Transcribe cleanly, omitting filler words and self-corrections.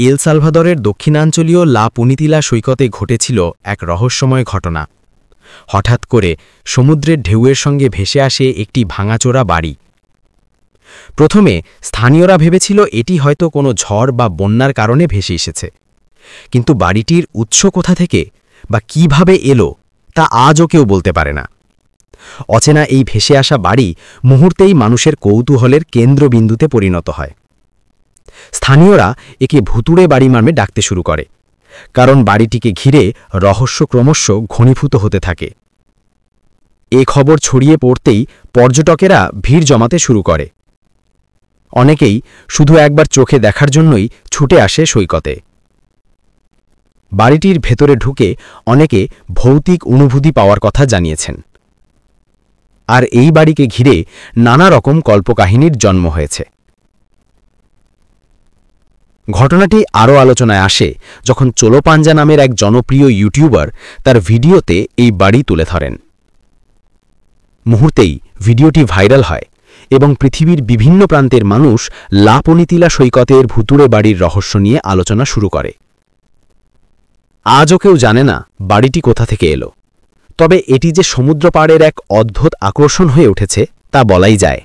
এল সালভাদরের দক্ষিণাঞ্চলীয় লা পুনিতিলা সৈকতে ঘটেছিল এক রহস্যময় ঘটনা। হঠাৎ করে সমুদ্রের ঢেউয়ের সঙ্গে ভেসে আসে একটি ভাঙাচোরা বাড়ি। প্রথমে স্থানীয়রা ভেবেছিল এটি হয়তো কোনো ঝড় বা বন্যার কারণে ভেসে এসেছে, কিন্তু বাড়িটির উৎস কোথা থেকে বা কিভাবে এলো তা আজও কেউ বলতে পারে না। অচেনা এই ভেসে আসা বাড়ি মুহূর্তেই মানুষের কৌতূহলের কেন্দ্রবিন্দুতে পরিণত হয়। স্থানীয়রা একে ভুতুড়ে বাড়ি নামে ডাকতে শুরু করে, কারণ বাড়িটিকে ঘিরে রহস্য ক্রমশ ঘনীভূত হতে থাকে। এ খবর ছড়িয়ে পড়তেই পর্যটকেরা ভিড় জমাতে শুরু করে। অনেকেই শুধু একবার চোখে দেখার জন্যই ছুটে আসে সৈকতে। বাড়িটির ভেতরে ঢুকে অনেকে ভৌতিক অনুভূতি পাওয়ার কথা জানিয়েছেন, আর এই বাড়িকে ঘিরে নানা রকম কল্পকাহিনীর জন্ম হয়েছে। ঘটনাটি আরও আলোচনায় আসে যখন চোলোপাঞ্জা নামের এক জনপ্রিয় ইউটিউবার তার ভিডিওতে এই বাড়ি তুলে ধরেন। মুহূর্তেই ভিডিওটি ভাইরাল হয় এবং পৃথিবীর বিভিন্ন প্রান্তের মানুষ লা পুনিতিলা সৈকতের ভুতুড়ে বাড়ির রহস্য নিয়ে আলোচনা শুরু করে। আজও কেউ জানে না বাড়িটি কোথা থেকে এলো, তবে এটি যে সমুদ্র পাড়ের এক অদ্ভুত আকর্ষণ হয়ে উঠেছে তা বলাই যায়।